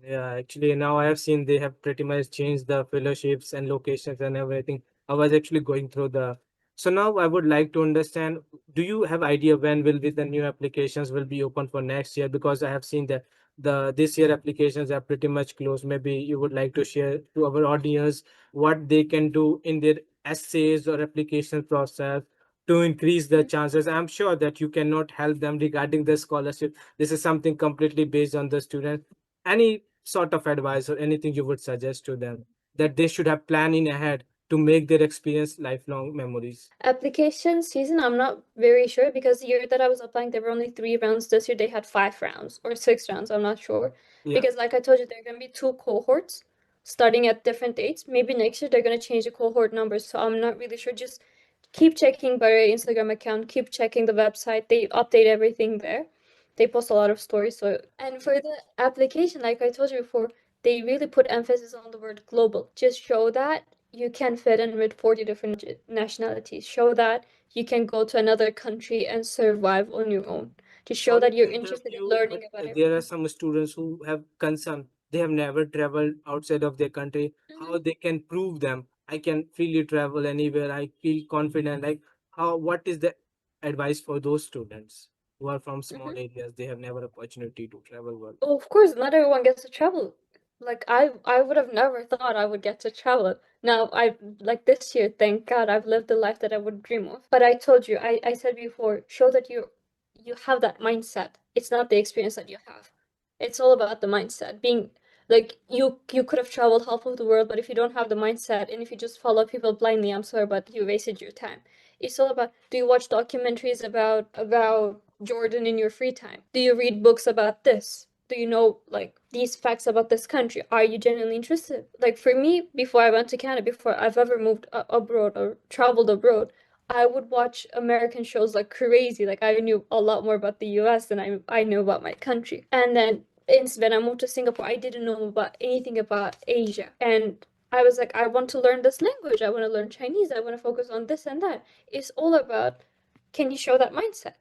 Yeah, actually, now I have seen they have pretty much changed the fellowships and locations and everything. I was actually going through the. So now I would like to understand, do you have idea when will be the new applications will be open for next year? Because I have seen that the this year applications are pretty much closed. Maybe you would like to share to our audience what they can do in their essays or application process to increase the chances. I'm sure that you cannot help them regarding the scholarship. This is something completely based on the student. Any sort of advice or anything you would suggest to them that they should have planning ahead to make their experience lifelong memories? Application season, I'm not very sure because the year that I was applying, there were only 3 rounds. This year they had 5 rounds or 6 rounds. I'm not sure. Yeah, Because, like I told you, there are going to be two cohorts starting at different dates. Maybe next year they're going to change the cohort numbers. So I'm not really sure. Just keep checking Baret Instagram account, keep checking the website. They update everything there. They post a lot of stories. So, and for the application, like I told you before, they really put emphasis on the word global. Just show that you can fit in with 40 different nationalities. Show that you can go to another country and survive on your own. To show sorry that you're to interrupt interested in you, but learning about there are everything. some students who have concern. They have never traveled outside of their country. Mhm. How they can prove them? I can freely travel anywhere. I feel confident. Like how? What is the advice for those students who are from small Mhm. areas? They have never opportunity to travel world. Oh, of course, not everyone gets to travel. Like I would have never thought I would get to travel. Now I like this year, thank God, I've lived the life that I would dream of. But I told you, I said before, show that you have that mindset. It's not the experience that you have. It's all about the mindset. Being like you could have traveled half of the world, but if you don't have the mindset and if you just follow people blindly, I'm sorry, but you wasted your time. It's all about, do you watch documentaries about Jordan in your free time? Do you read books about this? Do you know like these facts about this country? Are you genuinely interested? Like for me, before I went to Canada, before I've ever moved abroad or traveled abroad, I would watch American shows like crazy. Like I knew a lot more about the US than I knew about my country. And then when I moved to Singapore, I didn't know about anything about Asia. And I was like, I want to learn this language. I want to learn Chinese. I want to focus on this and that. It's all about, can you show that mindset?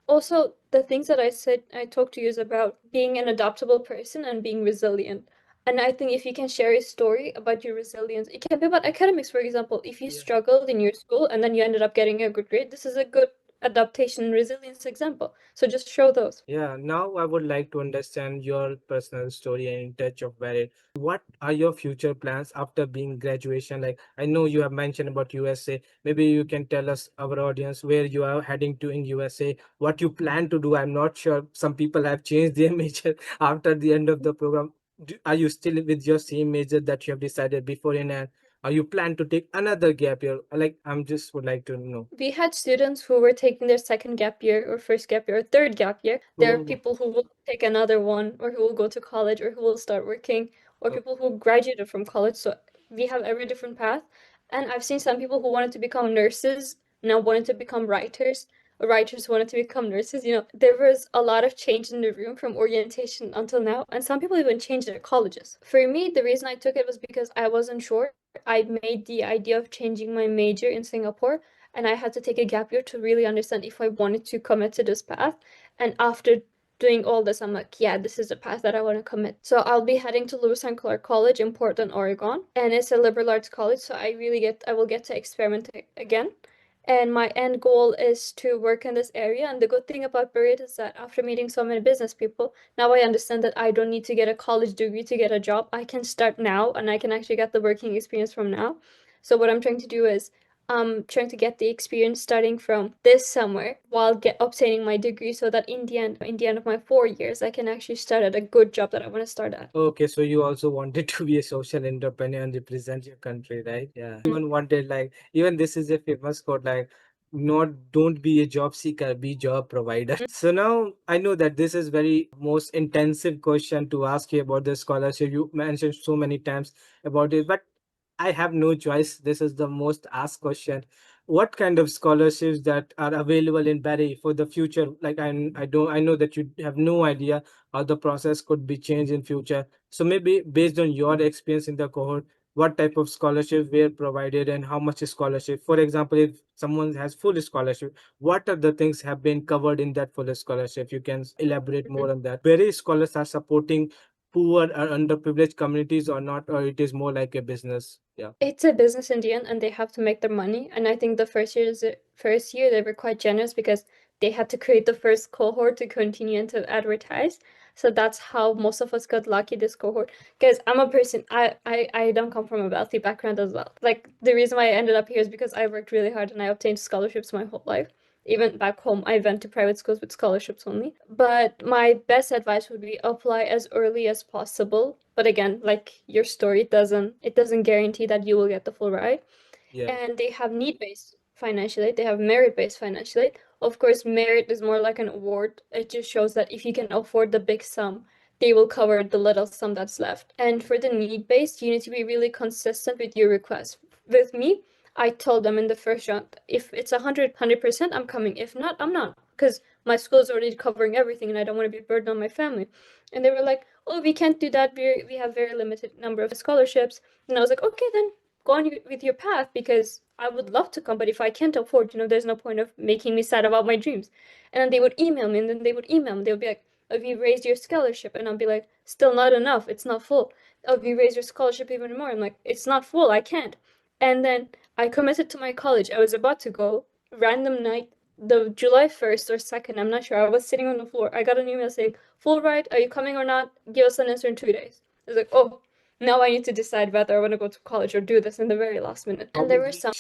Also, the things that I said, I talked to you is about being an adaptable person and being resilient. And I think if you can share a story about your resilience, it can be about academics, for example. If you Yeah. struggled in your school and then you ended up getting a good grade, this is a good adaptation and resilience example. So just show those. Yeah, now I would like to understand your personal story and in touch of Barrett. What are your future plans after being graduation? Like I know you have mentioned about USA. Maybe you can tell us our audience where you are heading to in USA, what you plan to do. I'm not sure. Some people have changed their major after the end of the program. Are you still with your same major that you have decided before in and are you plan to take another gap year? Like I'm just would like to know. We had students who were taking their second gap year or first gap year or third gap year. There are Oh, people who will take another one or who will go to college or who will start working or oh, people who graduated from college. So we have every different path. And I've seen some people who wanted to become nurses now wanted to become writers or writers who wanted to become nurses. There was a lot of change in the room from orientation until now. And some people even changed their colleges. For me, the reason I took it was because I wasn't sure. I made the idea of changing my major in Singapore and I had to take a gap year to really understand if I wanted to commit to this path. And after doing all this, I'm like, yeah, this is the path that I want to commit. So I'll be heading to Lewis and Clark College in Portland, Oregon, and it's a liberal arts college, so I will get to experiment again. And my end goal is to work in this area. And the good thing about Baret is that after meeting so many business people, now I understand that I don't need to get a college degree to get a job. I can start now and I can actually get the working experience from now. So what I'm trying to do is I'm trying to get the experience starting from this summer while obtaining my degree, so that in the end of my 4 years, I can actually start at a good job that I want to start at. Okay, so you also wanted to be a social entrepreneur and represent your country, right? Yeah. Even wanted like, even this is a famous quote like, not don't be a job seeker, be job provider. So now I know that this is very most intensive question to ask you about the scholarship. You mentioned so many times about it, but I have no choice. This is the most asked question. What kind of scholarships that are available in Barry for the future? Like I know that you have no idea how the process could be changed in future. So maybe based on your experience in the cohort, what type of scholarship were provided and how much is scholarship? For example, if someone has full scholarship, what are the things have been covered in that full scholarship? You can elaborate more on that. Barry scholars are supporting poor or underprivileged communities or not, or it is more like a business? Yeah. It's a business in the end, and they have to make their money. And I think the first year they were quite generous because they had to create the first cohort to continue and to advertise. So that's how most of us got lucky this cohort. Because I'm a person, I don't come from a wealthy background as well. Like the reason why I ended up here is because I worked really hard and I obtained scholarships my whole life. Even back home, I went to private schools with scholarships only. But my best advice would be apply as early as possible. But again, like your story, it doesn't guarantee that you will get the full ride. Yeah. And they have need-based financial aid, they have merit-based financial aid. Of course, merit is more like an award. It just shows that if you can afford the big sum, they will cover the little sum that's left. And for the need-based, you need to be really consistent with your request. With me, I told them in the first round, if it's 100%, I'm coming. If not, I'm not. Because my school is already covering everything and I don't want to be burdened on my family. And they were like, oh, we can't do that. We have very limited number of scholarships. And I was like, okay, then go on with your path, because I would love to come, but if I can't afford, there's no point of making me sad about my dreams. And then they would email me, and then they would email me. They would be like, oh, we raised your scholarship. And I'll be like, still not enough. It's not full. Oh, we raised your scholarship even more. I'm like, it's not full. I can't. And then I committed to my college. I was about to go. Random night, the July 1st or 2nd, I'm not sure. I was sitting on the floor. I got an email saying, full ride, are you coming or not? Give us an answer in 2 days. I was like, oh, now I need to decide whether I want to go to college or do this in the very last minute. And there were some.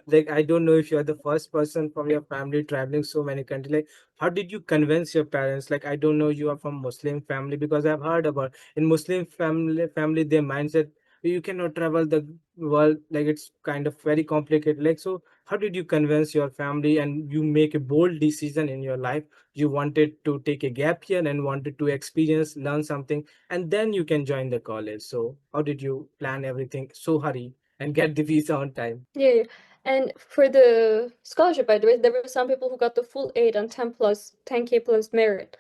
Like I don't know if you're the first person from your family traveling so many countries. Like how did you convince your parents? Like I don't know you are from Muslim family, because I've heard about in Muslim family their mindset you cannot travel the world, like it's kind of very complicated. Like so how did you convince your family and you make a bold decision in your life? You wanted to take a gap year and wanted to experience, learn something, and then you can join the college. So how did you plan everything so hurry and get the visa on time? Yeah. And for the scholarship, by the way, there were some people who got the full 8 and 10K plus merit.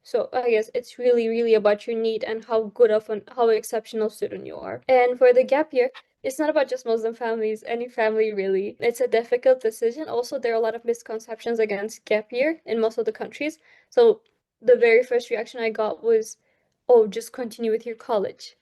So I guess it's really, really about your need and how exceptional student you are. And for the gap year, it's not about just Muslim families, any family really. It's a difficult decision. Also, there are a lot of misconceptions against gap year in most of the countries. So the very first reaction I got was, oh, just continue with your college.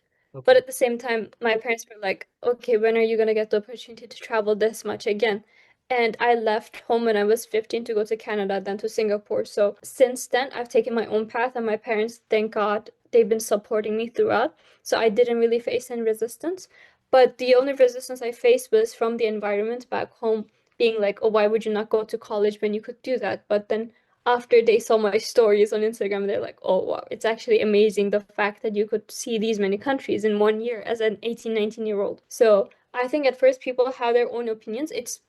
But at the same time, my parents were like, okay, when are you going to get the opportunity to travel this much again? And I left home when I was 15 to go to Canada, then to Singapore. So since then, I've taken my own path, and my parents, thank God, they've been supporting me throughout. So I didn't really face any resistance. But the only resistance I faced was from the environment back home, being like, oh, why would you not go to college when you could do that? But then after they saw my stories on Instagram, they're like, oh, wow, it's actually amazing the fact that you could see these many countries in 1 year as an 18, 19-year-old. So I think at first people have their own opinions. It's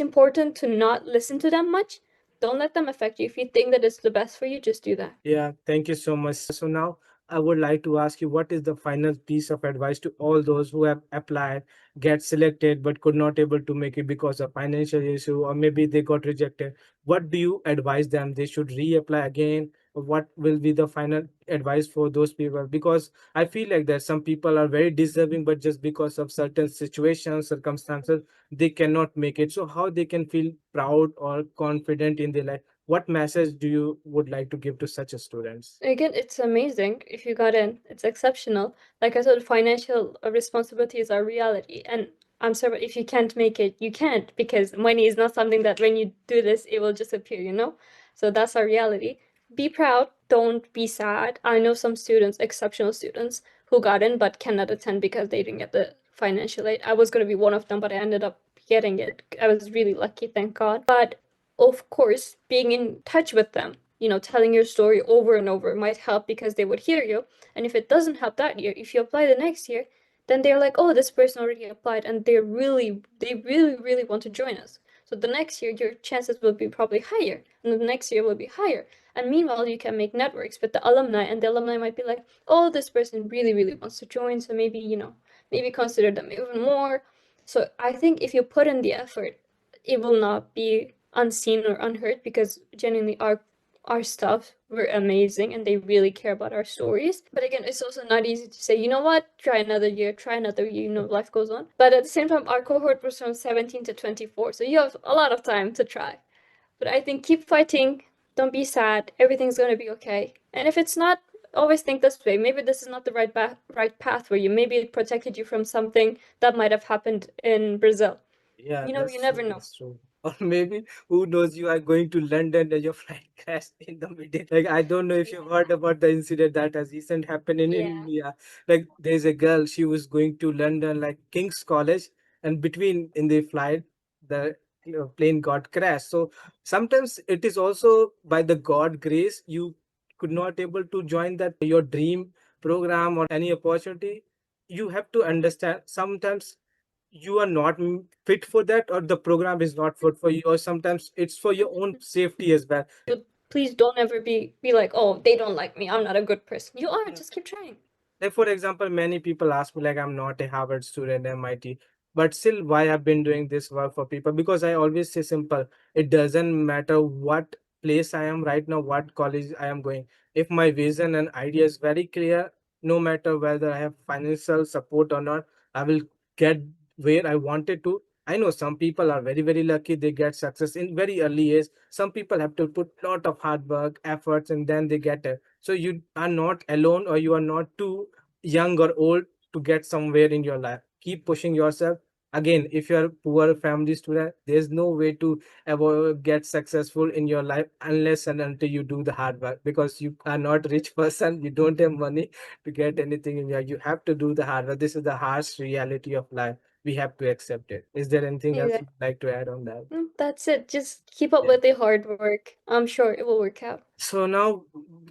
important to not listen to them much. Don't let them affect you. If you think that it's the best for you, just do that. Yeah, thank you so much. So now I would like to ask you, what is the final piece of advice to all those who have applied, get selected, but could not able to make it because of financial issue, or maybe they got rejected? What do you advise them? They should reapply again? What will be the final advice for those people? Because I feel like that some people are very deserving, but just because of certain situations, circumstances, they cannot make it. So how they can feel proud or confident in their life? What message do you would like to give to such a students? Again, it's amazing if you got in. It's exceptional. Like I said, financial responsibilities are reality. And I'm sorry, but if you can't make it, you can't, because money is not something that when you do this, it will just appear. So that's our reality. Be proud. Don't be sad. I know some students, exceptional students, who got in but cannot attend because they didn't get the financial aid. I was going to be one of them, but I ended up getting it. I was really lucky, thank God. But of course, being in touch with them, telling your story over and over might help because they would hear you. And if it doesn't help that year, if you apply the next year, then they're like, oh, this person already applied and they really, really want to join us. So the next year, your chances will be probably higher, and the next year will be higher. And meanwhile, you can make networks with the alumni, and the alumni might be like, oh, this person really wants to join, so maybe, maybe consider them even more. So I think if you put in the effort, it will not be unseen or unheard, because genuinely our staff were amazing and they really care about our stories. But again, it's also not easy to say, you know what, try another year, life goes on. But at the same time, our cohort was from 17 to 24, so you have a lot of time to try. But I think keep fighting, don't be sad, everything's gonna be okay. And if it's not, always think this way, maybe this is not the right path for you. Maybe it protected you from something that might have happened in Brazil. Yeah, You that's never true. know. That's true. Or maybe, who knows, you are going to London and your flight crashed in the middle. Like, I don't know if you've heard about the incident that has recent happened in Yeah. India. Like, there's a girl, she was going to London, like King's College, and between in the flight, the plane got crashed. So sometimes it is also by the God grace, you could not able to join that your dream program or any opportunity. You have to understand sometimes you are not fit for that, or the program is not fit for you, or sometimes it's for your own safety as well. So please don't ever be like, oh, they don't like me, I'm not a good person. You are, just keep trying. Like, for example, many people ask me, like, I'm not a Harvard student, MIT, but still, why I've been doing this work for people? Because I always say simple, it doesn't matter what place I am right now, what college I am going. If my vision and idea is very clear, no matter whether I have financial support or not, I will get where I wanted to. I know some people are very lucky, they get success in very early age. Some people have to put lot of hard work, efforts, and then they get it. So you are not alone, or you are not too young or old to get somewhere in your life. Keep pushing yourself. Again, if you're a poor family student, there's no way to ever get successful in your life unless and until you do the hard work, because you are not rich person, you don't have money to get anything in your, you have to do the hard work. This is the harsh reality of life. We have to accept it. Is there anything else Exactly. you'd like to add on that? That's it. Just keep up Yeah. with the hard work. I'm sure it will work out. So now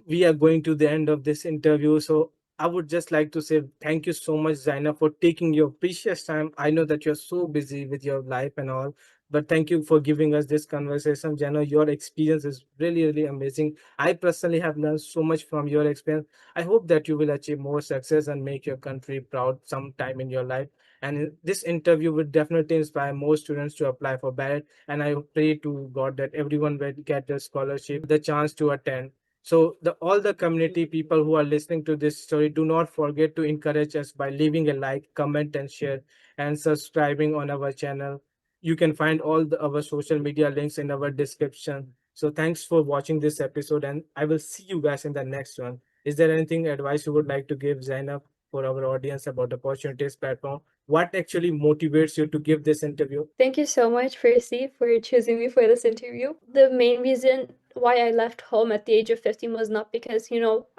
we are going to the end of this interview. So I would just like to say thank you so much, Zaina, for taking your precious time. I know that you're so busy with your life and all, but thank you for giving us this conversation. Zaina, your experience is really amazing. I personally have learned so much from your experience. I hope that you will achieve more success and make your country proud sometime in your life. And this interview will definitely inspire more students to apply for Baret. And I pray to God that everyone will get the scholarship, the chance to attend. So all the community people who are listening to this story, do not forget to encourage us by leaving a like, comment, and share, and subscribing on our channel. You can find our social media links in our description. So thanks for watching this episode, and I will see you guys in the next one. Is there anything advice you would like to give, Zainab, for our audience about opportunities platform? What actually motivates you to give this interview? Thank you so much, Percy, for choosing me for this interview. The main reason why I left home at the age of 15 was not because,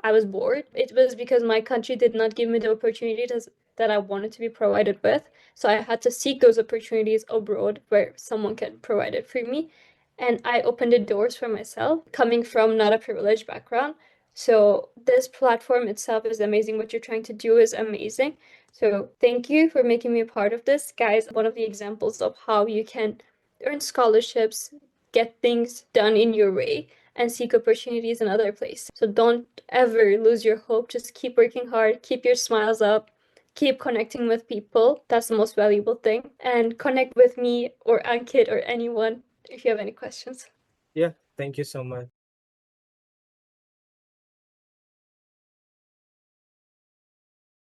I was bored. It was because my country did not give me the opportunities that I wanted to be provided with. So I had to seek those opportunities abroad where someone can provide it for me. And I opened the doors for myself, coming from not a privileged background. So this platform itself is amazing. What you're trying to do is amazing. So thank you for making me a part of this. Guys, one of the examples of how you can earn scholarships, get things done in your way, and seek opportunities in other places. So don't ever lose your hope. Just keep working hard, keep your smiles up, keep connecting with people. That's the most valuable thing. And connect with me or Ankit or anyone if you have any questions. Yeah, thank you so much.